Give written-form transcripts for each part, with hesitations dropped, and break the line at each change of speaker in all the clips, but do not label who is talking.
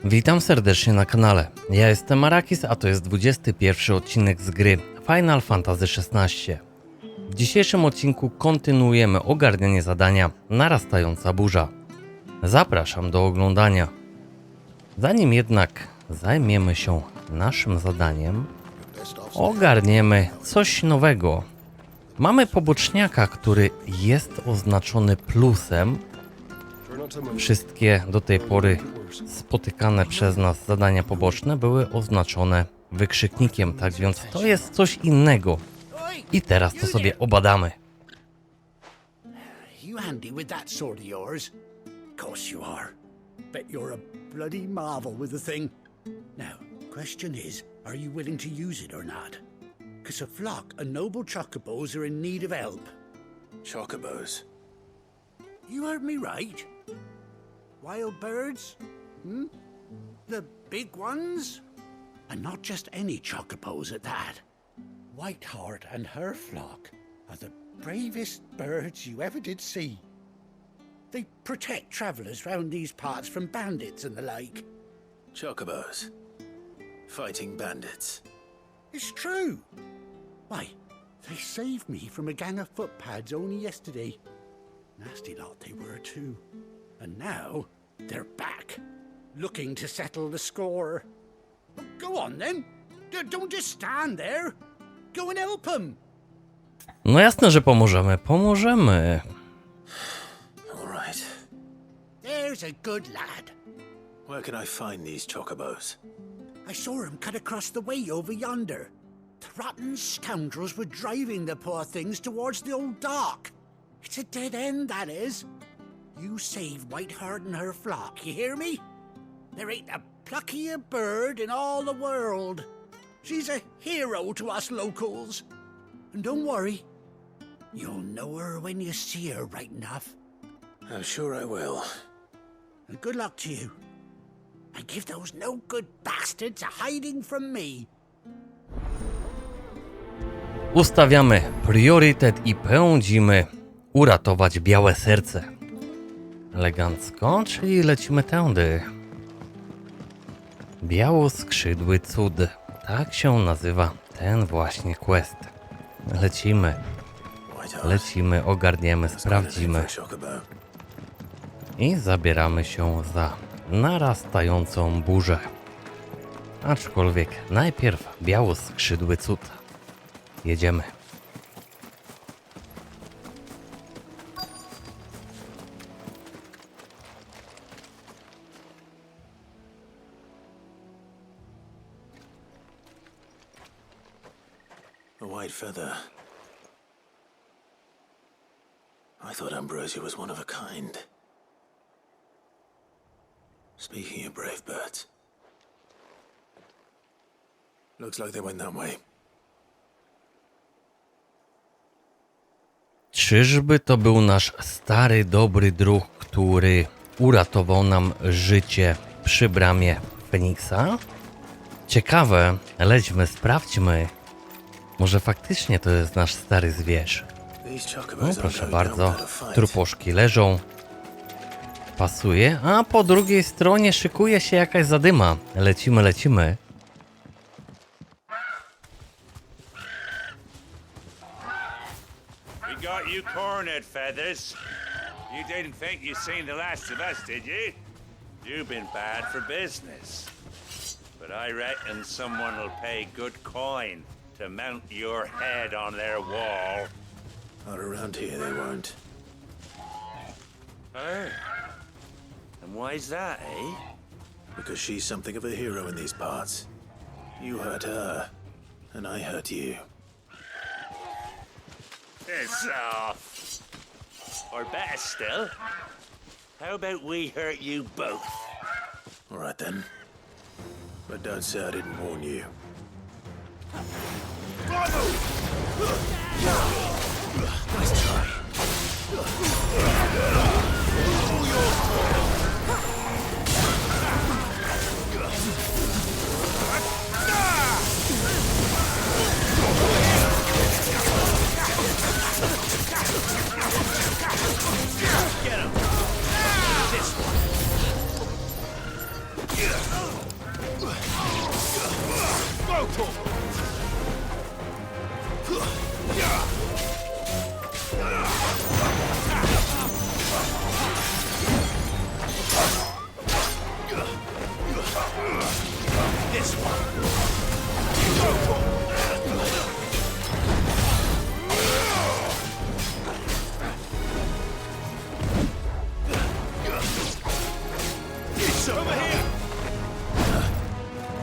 Witam serdecznie na kanale. Ja jestem Arakis, a to jest 21 odcinek z gry Final Fantasy XVI. W dzisiejszym odcinku kontynuujemy ogarnianie zadania Narastająca burza. Zapraszam do oglądania. Zanim jednak zajmiemy się naszym zadaniem, ogarniemy coś nowego. Mamy poboczniaka, który jest oznaczony plusem. Wszystkie do tej pory spotykane przez nas zadania poboczne były oznaczone wykrzyknikiem, tak więc to jest coś innego. I teraz to sobie obadamy.
You handy with that sword of yours? Of course you are. Bet you're a bloody marvel with the thing. Now, question is, are you willing to use it or not? 'Cause a flock of noble chocobos are in need of help.
Chocobos?
You heard me right. Wild birds? The big ones? And not just any chocobos at that. Whiteheart and her flock are the bravest birds you ever did see. They protect travelers round these parts from bandits and the like.
Chocobos. Fighting bandits.
It's true. Why, they saved me from a gang of footpads only yesterday. Nasty lot they were too. And now they're back, looking to settle the score. Go on then. Don't just stand there. Go and help them.
No jasne, że pomożemy.
All right.
There's a good lad.
Where can I find these chocobos?
I saw him cut across the way over yonder. The rotten scoundrels were driving the poor things towards the old dock. It's a dead end, that is. You save Whiteheart and her flock, you hear me? There ain't a pluckier bird in all the world. She's a hero to us locals. And don't worry, you'll know her when you see her right enough.
I'm sure I will.
And good luck to you. And give those no good bastards a hiding from me.
Ustawiamy priorytet i pędzimy uratować białe serce. Elegancko, czyli lecimy tędy. Białoskrzydły cud. Tak się nazywa ten właśnie quest. Lecimy, ogarniemy, sprawdzimy. I zabieramy się za narastającą burzę. Aczkolwiek najpierw białoskrzydły cud. Jedziemy.
A white feather. I thought Ambrosia was one of a kind. Speaking of brave birds. Looks like they went that way.
Czyżby to był nasz stary, dobry druh, który uratował nam życie przy bramie Feniksa? Ciekawe, lećmy, sprawdźmy. Może faktycznie to jest nasz stary zwierz. No proszę bardzo, truposzki leżą. Pasuje, a po drugiej stronie szykuje się jakaś zadyma. Lecimy.
We got you cornered, Feathers. You didn't think you'd seen the last of us, did you? You've been bad for business. But I reckon someone will pay good coin to mount your head on their wall.
Not around here, they won't.
Hey. And why's that, eh?
Because she's something of a hero in these parts. You hurt her, and I hurt you.
Piss off. Or better still, how about we hurt you both?
All right then. But don't say I didn't warn you. Nice try.
Get him! This one!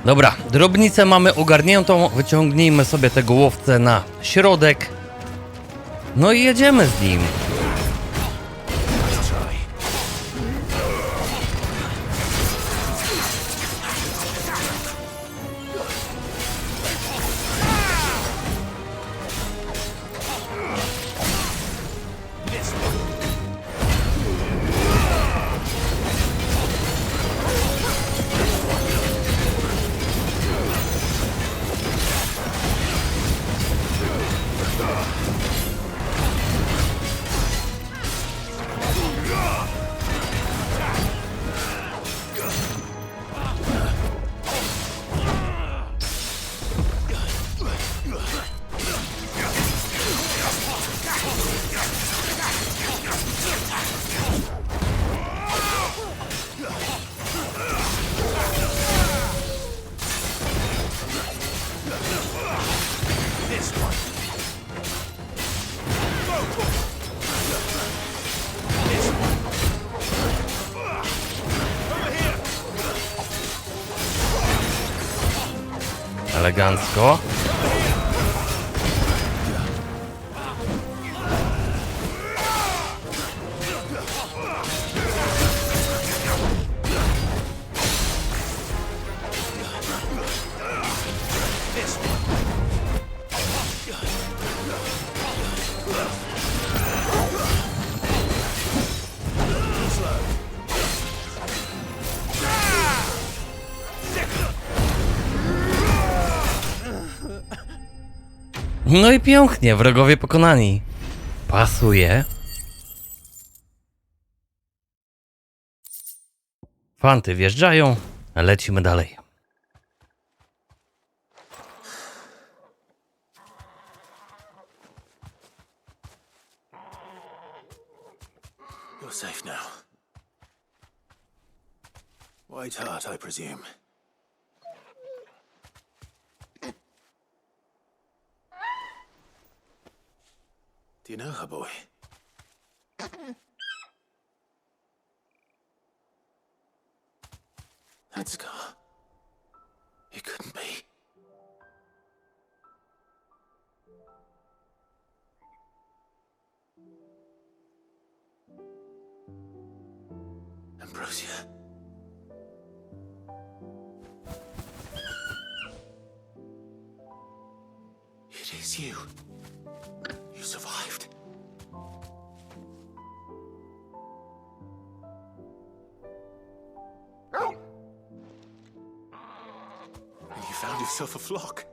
Dobra, drobnicę mamy ogarniętą, wyciągnijmy sobie tego łowcę na środek. No i jedziemy z nim. Elegancko. No i pięknie, wrogowie pokonani. Pasuje. Fanty wjeżdżają, lecimy dalej.
You're safe now. White heart, I presume. Do you know her, boy? That scar. It couldn't be. Ambrosia. It is you. You survived. And you found yourself a flock.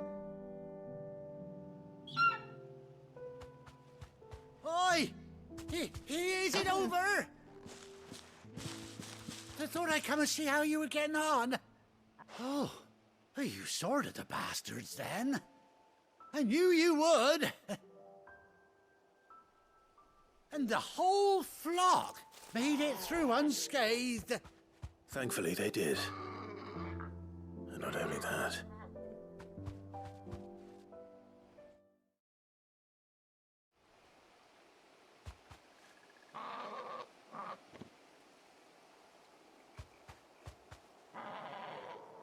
Oi! Is it over? I thought I'd come and see how you were getting on. Oh, you sorted the bastards then. I knew you would. And the whole flock made it through unscathed.
Thankfully, they did. And not only that.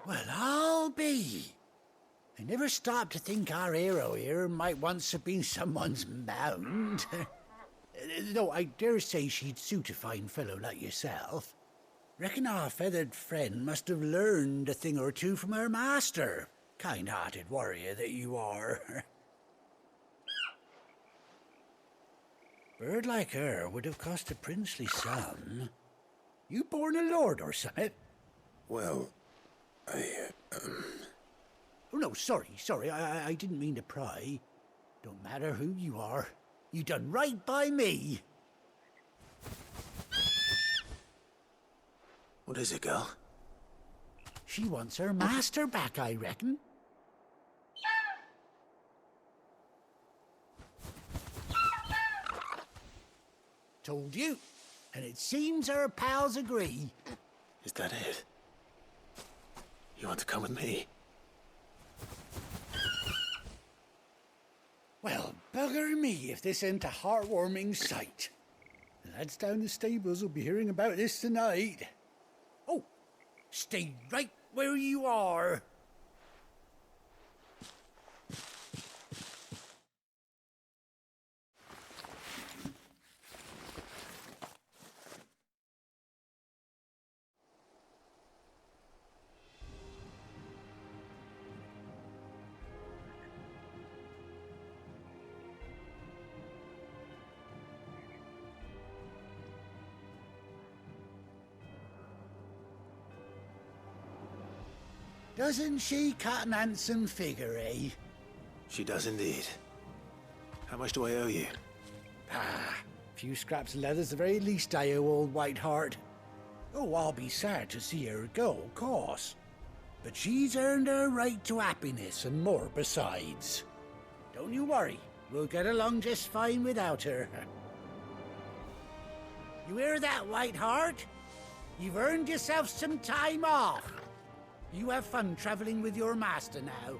Well, I'll be. I never stopped to think our hero here might once have been someone's mount. Though I dare say she'd suit a fine fellow like yourself. Reckon our feathered friend must have learned a thing or two from her master. Kind-hearted warrior that you are. Bird like her would have cost a princely sum. You born a lord or something?
Well,
Oh, no, sorry, I didn't mean to pry. Don't matter who you are. You done right by me.
what is it, girl?
She wants her master back, I reckon. Told you. And it seems her pals agree.
Is that it? You want to come with me?
Well, bugger me if this ain't a heartwarming sight. The lads down the stables will be hearing about this tonight. Oh, stay right where you are. Doesn't she cut an handsome figure, eh?
She does indeed. How much do I owe you?
Few scraps of leather's the very least I owe old Whiteheart. Oh, I'll be sad to see her go, of course. But she's earned her right to happiness and more besides. Don't you worry, we'll get along just fine without her. You hear that, Whiteheart? You've earned yourself some time off. You have fun traveling with your master now.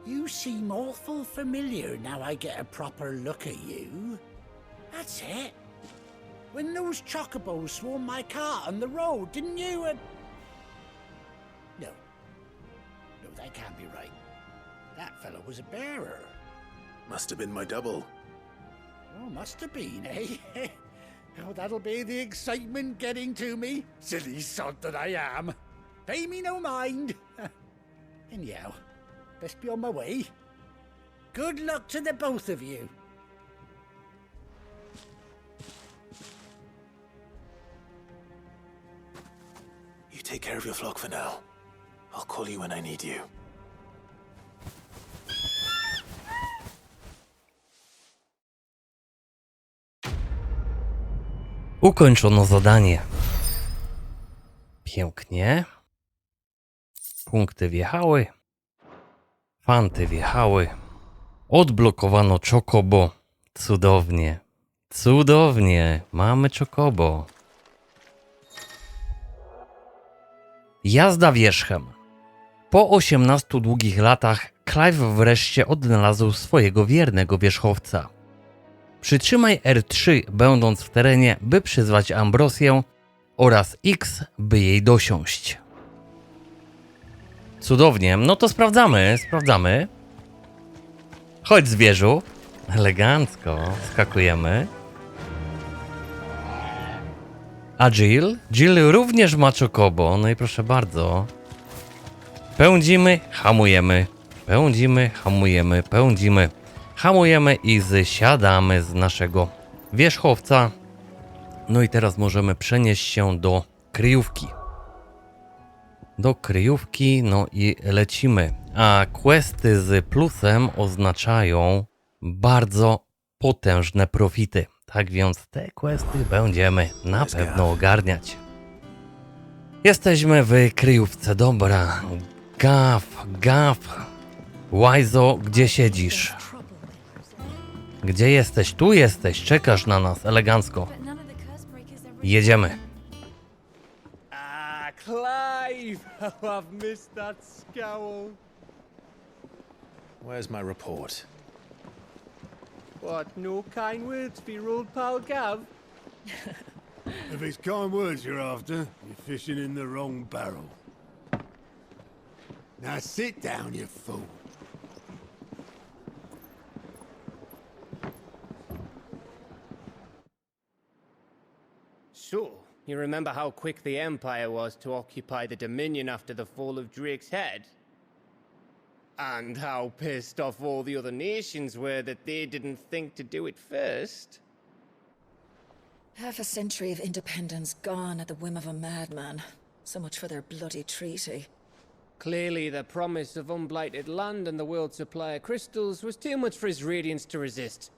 You seem awful familiar now I get a proper look at you. That's it. When those chocobos swarmed my cart on the road, didn't you? No, that can't be right. That fellow was a bearer.
Must have been my double.
Oh, must have been, eh? Oh, that'll be the excitement getting to me. Silly sod that I am. Pay me no mind. Anyhow, best be on my way. Good luck to the both of you.
You take care of your flock for now. I'll call you when I need you.
Ukończono zadanie. Pięknie. Punkty wjechały. Fanty wjechały. Odblokowano Chocobo. Cudownie. Cudownie. Mamy Chocobo. Jazda wierzchem. Po 18 długich latach Clive wreszcie odnalazł swojego wiernego wierzchowca. Przytrzymaj R3 będąc w terenie, by przyzwać Ambrosję oraz X, by jej dosiąść. Cudownie, no to sprawdzamy. Chodź zwierzu. Elegancko, skakujemy. A Jill również ma Chocobo, no i proszę bardzo. Pędzimy, hamujemy. Hamujemy i zsiadamy z naszego wierzchowca. No i teraz możemy przenieść się do kryjówki. No i lecimy. A questy z plusem oznaczają bardzo potężne profity. Tak więc te questy będziemy na pewno ogarniać. Jesteśmy w kryjówce, dobra. Gav. Łajzo, gdzie siedzisz? Gdzie jesteś? Tu jesteś, czekasz na nas, elegancko. Jedziemy.
Clive! Oh, I've missed that scowl.
Where's my report?
What, no kind words for your old pal Gav?
If it's kind words you're after, you're fishing in the wrong barrel. Now sit down, you fool.
So, you remember how quick the Empire was to occupy the Dominion after the fall of Drake's head? And how pissed off all the other nations were that they didn't think to do it first?
Half a century of independence gone at the whim of a madman. So much for their bloody treaty.
Clearly, the promise of unblighted land and the world's supply of crystals was too much for his radiance to resist.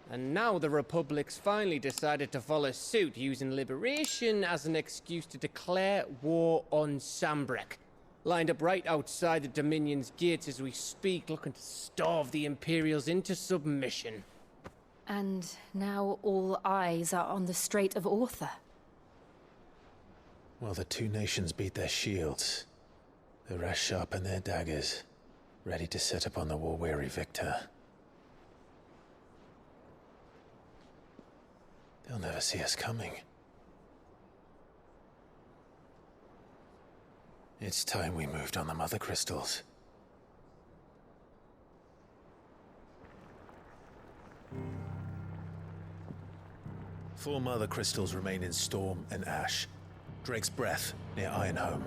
And now the Republic's finally decided to follow suit, using liberation as an excuse to declare war on Sambrek. Lined up right outside the Dominion's gates as we speak, looking to starve the Imperials into submission.
And now all eyes are on the Strait of Author.
While the two nations beat their shields, the rest sharpen their daggers, ready to set upon the war-weary victor. They'll never see us coming. It's time we moved on the mother crystals. Four mother crystals remain in Storm and Ash. Drake's Breath near Ironhome.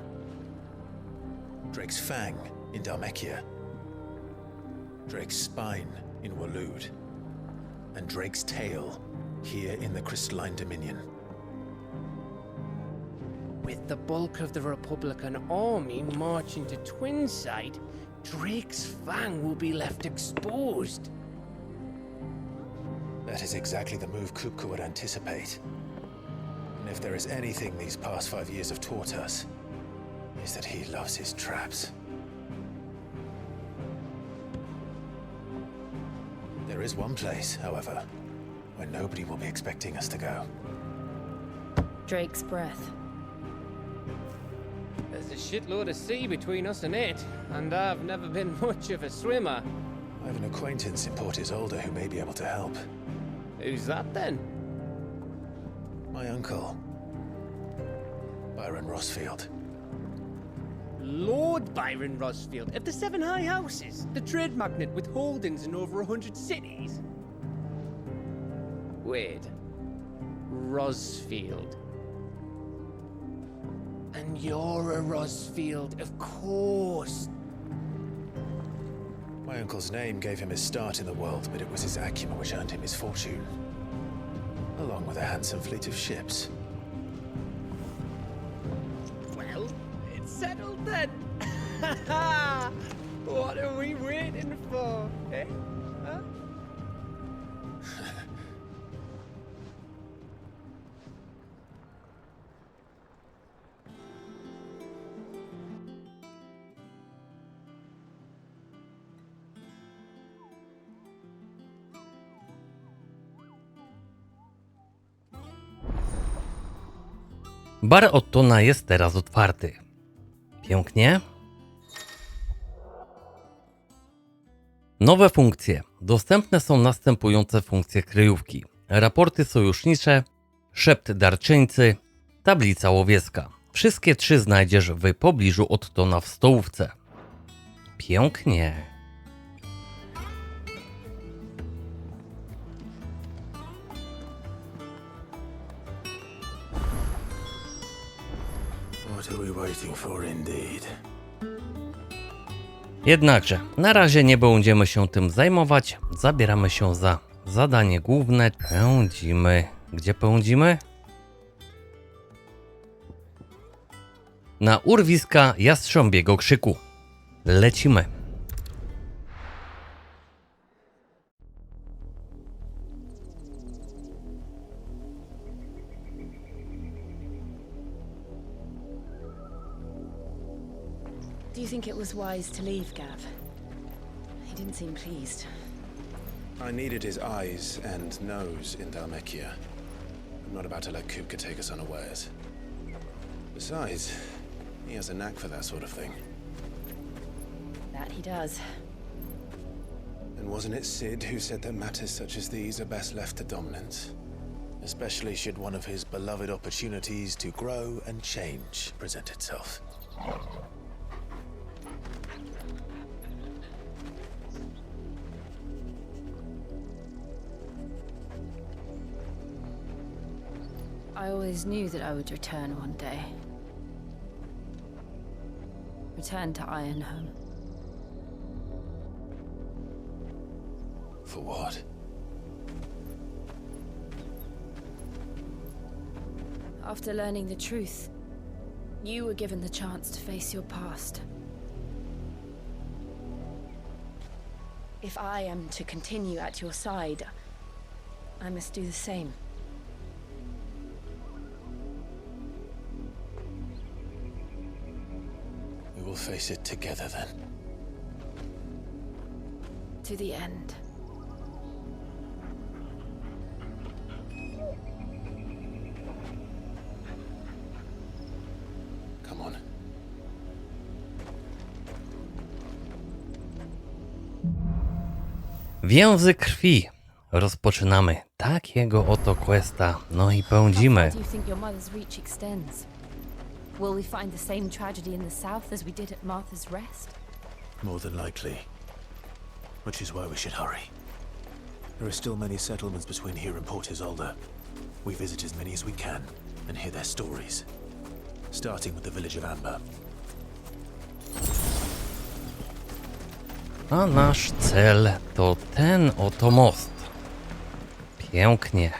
Drake's Fang in Dhalmekia. Drake's Spine in Waloed. And Drake's Tail here in the Crystalline Dominion.
With the bulk of the Republican army marching to Twinside, Drake's Fang will be left exposed.
That is exactly the move Kupka would anticipate. And if there is anything these past 5 years have taught us, is that he loves his traps. There is one place, however, where nobody will be expecting us to go.
Drake's breath.
There's a shitload of sea between us and it, and I've never been much of a swimmer.
I have an acquaintance in Port Isolde who may be able to help.
Who's that then?
My uncle, Byron Rosfield.
Lord Byron Rosfield of the Seven High Houses, the trade magnate with holdings in over 100 cities. Wait, Rosfield. And you're a Rosfield, of course.
My uncle's name gave him his start in the world, but it was his acumen which earned him his fortune, along with a handsome fleet of ships.
Well, it's settled then. What are we waiting for, eh? Huh?
Bar Ottona jest teraz otwarty. Pięknie. Nowe funkcje. Dostępne są następujące funkcje kryjówki. Raporty sojusznicze, szept darczyńcy, tablica łowieska. Wszystkie 3 znajdziesz w pobliżu Ottona w stołówce. Pięknie.
What are we waiting for indeed?
Jednakże na razie nie będziemy się tym zajmować. Zabieramy się za zadanie główne. Pędzimy. Gdzie pędzimy? Na urwiska Jastrząbiego Krzyku. Lecimy.
Do you think it was wise to leave, Gav? He didn't seem pleased.
I needed his eyes and nose in Dhalmekia. I'm not about to let Kupka take us unawares. Besides, he has a knack for that sort of thing.
That he does.
And wasn't it Sid who said that matters such as these are best left to dominance? Especially should one of his beloved opportunities to grow and change present itself.
I always knew that I would return one day. Return to Ironhome.
For what?
After learning the truth, you were given the chance to face your past. If I am to continue at your side, I must do the same.
We will face it together then.
To the end.
Come on.
Więzy krwi. Rozpoczynamy takiego oto questa. No i pędzimy.
How do you think your mother's reach extends? Will we find the same tragedy in the south as we did at Martha's Rest?
More than likely. Which is why we should hurry. There are still many settlements between here and Port Isolde. We visit as many as we can and hear their stories. Starting with the village of Amber.
A nasz cel to ten oto most. Pięknie.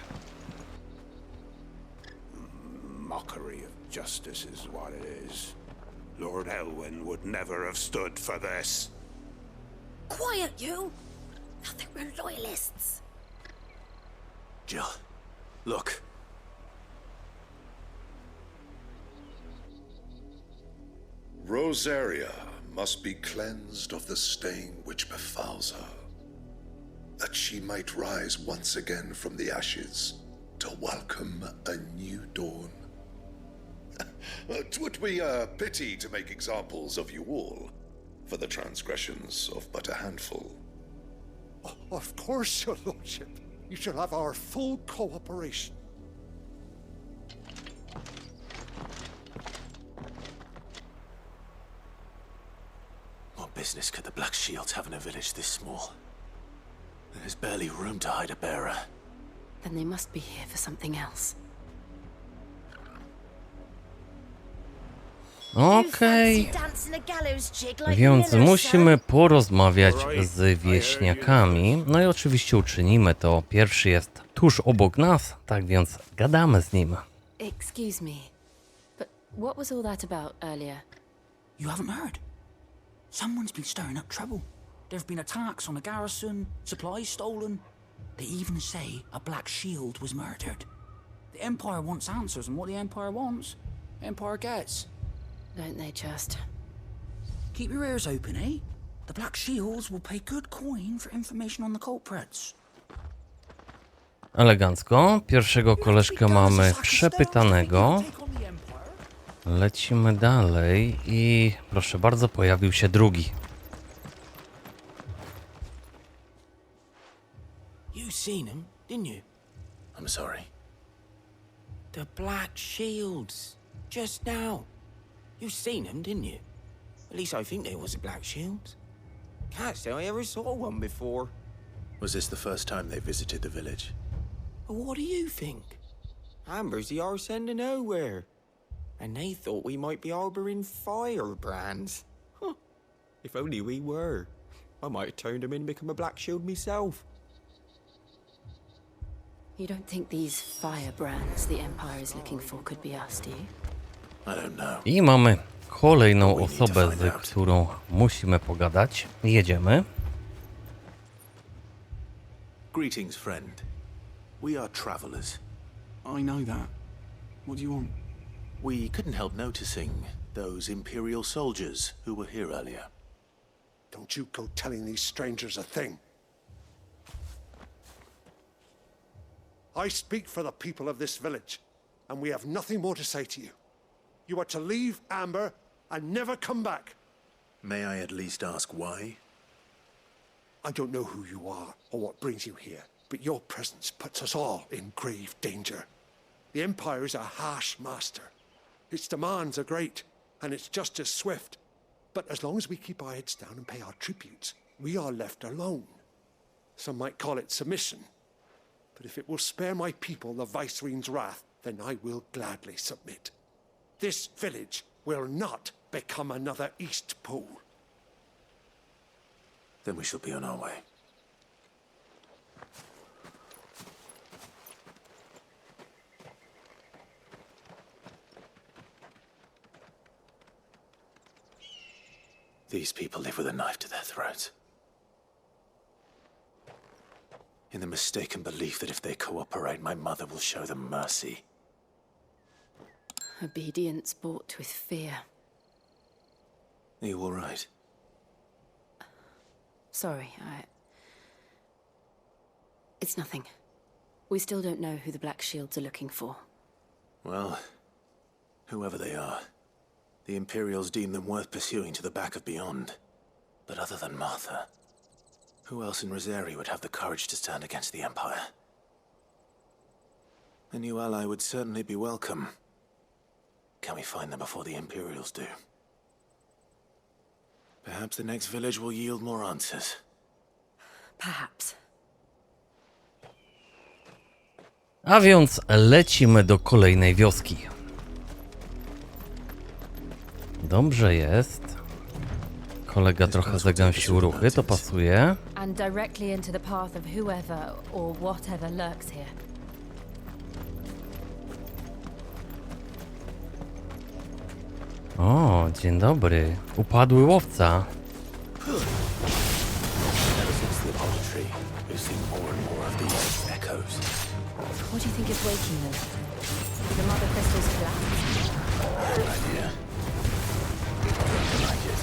Justice is what it is. Lord Elwyn would never have stood for this.
Quiet, you! I think we're loyalists.
Jill, look.
Rosaria must be cleansed of the stain which befouls her, that she might rise once again from the ashes to welcome a new dawn. 'Twould be a pity to make examples of you all, for the transgressions of but a handful.
Of course, your lordship. You shall have our full cooperation.
What business could the Black Shields have in a village this small? There's barely room to hide a bearer.
Then they must be here for something else.
Okej. Więc musimy porozmawiać z wieśniakami. No i oczywiście uczynimy to. Pierwszy jest tuż obok nas, tak więc gadamy z nim.
Excuse me, but what was all that about earlier?
You haven't heard? Someone's been stirring up trouble. There've been attacks on the garrison, supplies stolen. They even say a Black Shield was murdered. The Empire wants answers, and what the Empire wants, Empire gets.
Don't they just?
Keep your ears open, eh? The Black Shields will pay good coin for information on the culprits.
Elegancko. Pierwszego koleżkę mamy przepytanego. Lecimy dalej i proszę bardzo, pojawił się drugi.
You seen him, didn't you?
I'm sorry.
The Black Shields. Just now. You seen them, didn't you? At least I think there was a Black Shield. Can't say I ever saw one before.
Was this the first time they visited the village?
But what do you think? Amber's the arse end of nowhere. And they thought we might be harboring firebrands. Huh. If only we were. I might have turned them in and become a Black Shield myself.
You don't think these firebrands the Empire is looking for could be us, do you?
I don't know.
I mamy kolejną osobę, z którą musimy pogadać. Jedziemy.
Greetings, friend. We are travelers.
I know that. What do you want?
We couldn't help noticing those Imperial soldiers who were here earlier.
Don't you go telling these strangers a thing. I speak for the people of this village, and we have nothing more to say to you. You are to leave Amber and never come back.
May I at least ask why?
I don't know who you are or what brings you here, but your presence puts us all in grave danger. The Empire is a harsh master. Its demands are great, and its justice swift. But as long as we keep our heads down and pay our tributes, we are left alone. Some might call it submission. But if it will spare my people the Viceroy's wrath, then I will gladly submit. This village will not become another East Pole.
Then we shall be on our way. These people live with a knife to their throats. In the mistaken belief that if they cooperate, my mother will show them mercy.
Obedience bought with fear.
Are you all right?
Sorry, It's nothing. We still don't know who the Black Shields are looking for.
Well, whoever they are, the Imperials deem them worth pursuing to the back of beyond. But other than Martha, who else in Rosaria would have the courage to stand against the Empire? A new ally would certainly be welcome. Can we find them before the Imperials do? Perhaps the next village will yield more answers.
Perhaps.
A więc lecimy do kolejnej wioski. Dobrze jest. Kolega trochę zagęścił ruchy, to pasuje.
And directly into the path of whoever or whatever lurks here.
dzień dobry. Upadły łowca.
Ever since the apology tree, we've seen more and more of these echoes.
What do you think is waking them? The mother crystals collapse?
Good idea. I like it.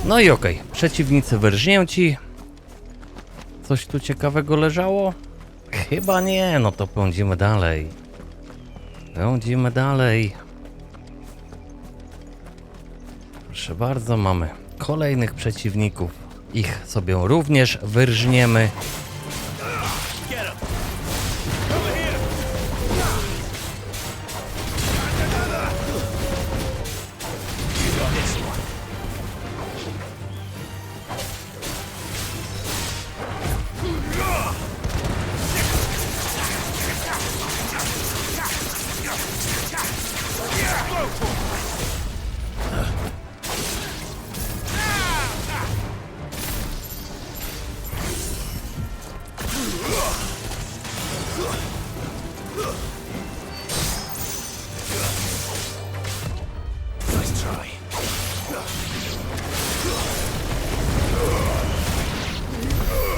No i okej, przeciwnicy wyrżnięci. Coś tu ciekawego leżało? Chyba nie, no to pędzimy dalej. Pędzimy dalej. Proszę bardzo, mamy kolejnych przeciwników. Ich sobie również wyrżniemy.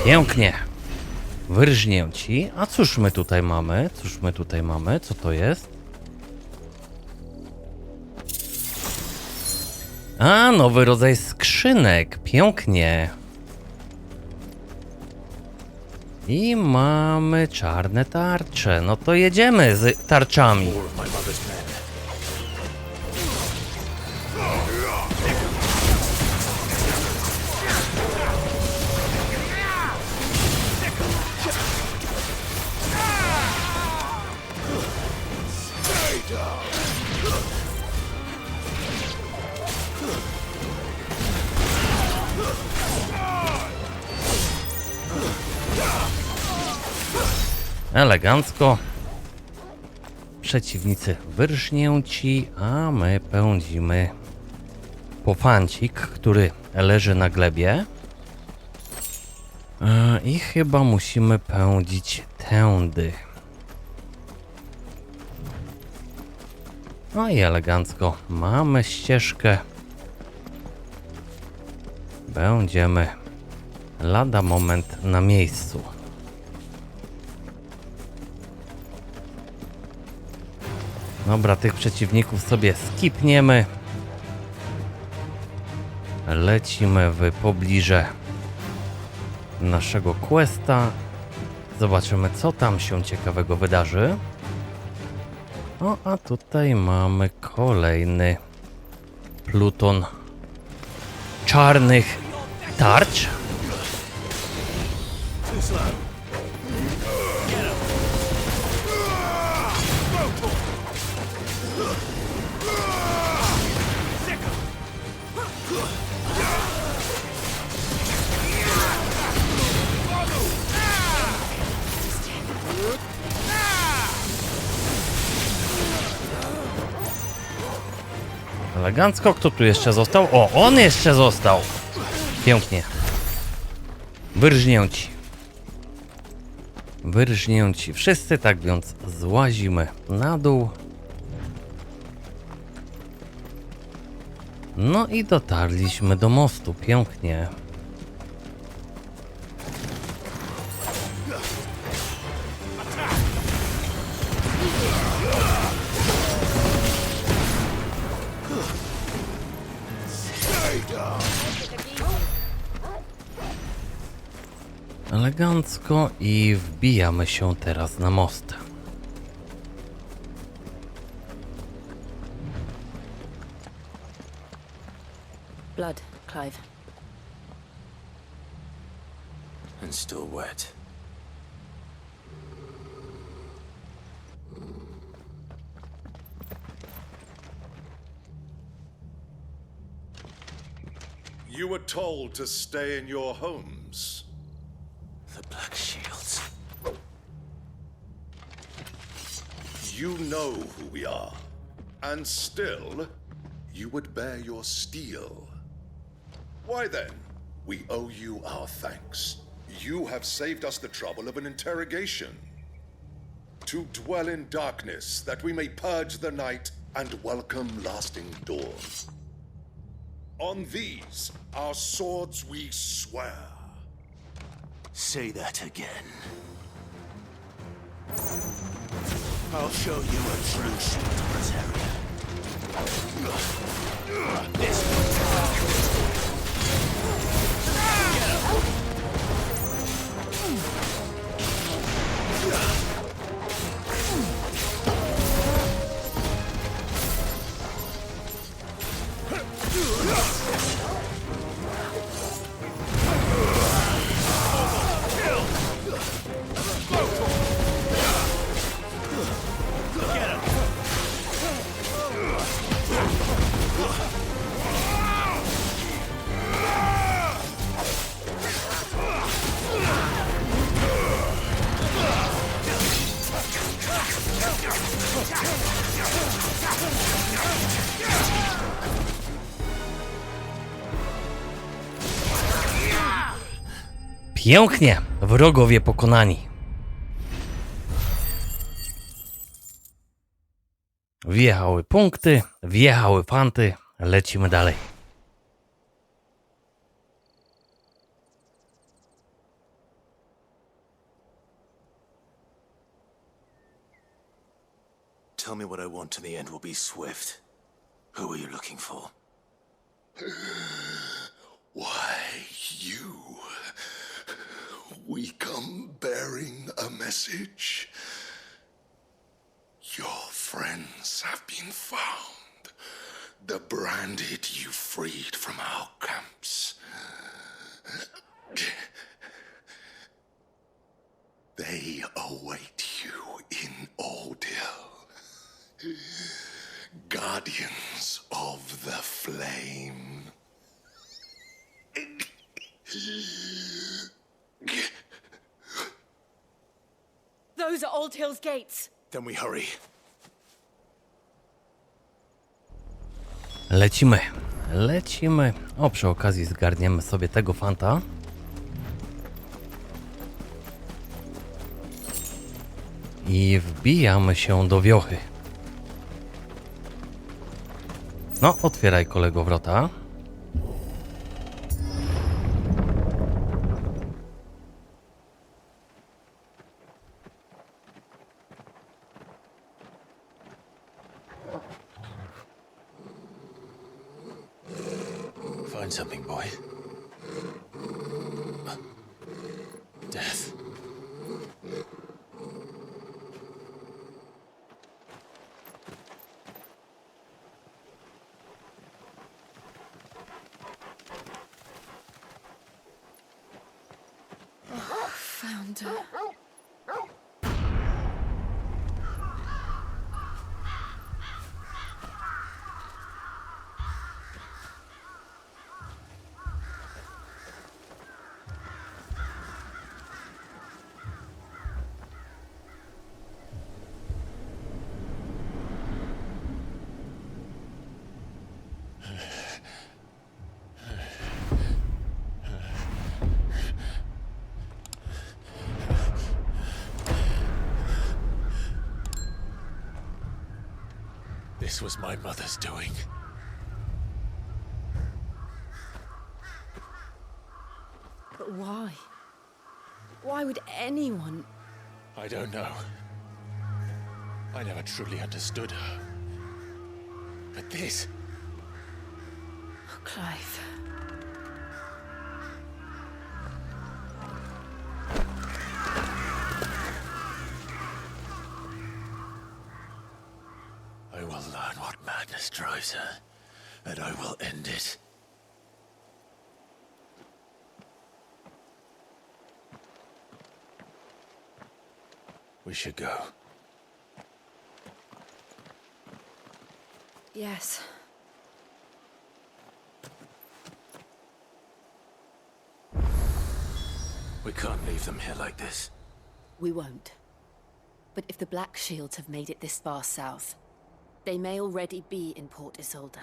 Pięknie. Wyrżnięci. A cóż my tutaj mamy? Cóż my tutaj mamy? Co to jest? A, nowy rodzaj skrzynek. Pięknie. I mamy czarne tarcze. No to jedziemy z tarczami. Elegancko. Przeciwnicy wyrżnięci, a my pędzimy po fancik, który leży na glebie. I chyba musimy pędzić tędy. No i elegancko. Mamy ścieżkę. Będziemy lada moment na miejscu. Dobra, tych przeciwników sobie skipniemy. Lecimy w pobliże naszego questa. Zobaczymy, co tam się ciekawego wydarzy. O, a tutaj mamy kolejny pluton czarnych tarcz. Elegancko, kto tu jeszcze został? O, on jeszcze został! Pięknie. Wyrżnięci. Wyrżnięci wszyscy, tak więc złazimy na dół. No i dotarliśmy do mostu. Pięknie. Elegancko i wbijamy się teraz na most.
Blood, Clive.
And still wet.
You were told to stay in your homes.
The Black Shields.
You know who we are. And still, you would bear your steel. Why then, we owe you our thanks. You have saved us the trouble of an interrogation. To dwell in darkness, that we may purge the night and welcome lasting dawn. On these, our swords we swear.
Say that again. I'll show you a true proletariat. This
Pięknie, wrogowie pokonani. Wjechały punkty, wjechały fanty, lecimy dalej.
Tell me what I want and the end will be swift. Who are you looking for?
Why, you. We come bearing a message. Your friends have been found. The branded you freed from our camps. They await you in Ordeal. Guardians of the Flame.
Those are Old Hill's gates.
Then we hurry.
Lecimy, lecimy. O, przy okazji zgarniemy sobie tego fanta. I wbijamy się do wiochy. No, otwieraj kolego wrota.
Find something, boy. Death.
Found her.
This was my mother's doing.
But why? Why would anyone?
I don't know. I never truly understood her. But this...
Oh, Clive.
I will learn what madness drives her, and I will end it. We should go.
Yes.
We can't leave them here like this.
We won't. But if the Black Shields have made it this far south, They may already be in Port Isolde.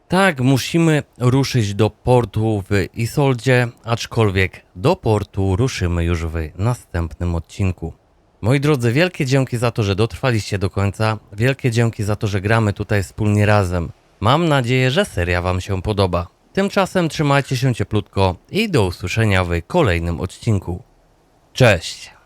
Tak, musimy ruszyć do portu w Isoldzie, aczkolwiek do portu ruszymy już w następnym odcinku. Moi drodzy, wielkie dzięki za to, że dotrwaliście do końca. Wielkie dzięki za to, że gramy tutaj wspólnie razem. Mam nadzieję, że seria Wam się podoba. Tymczasem trzymajcie się cieplutko i do usłyszenia w kolejnym odcinku. Cześć!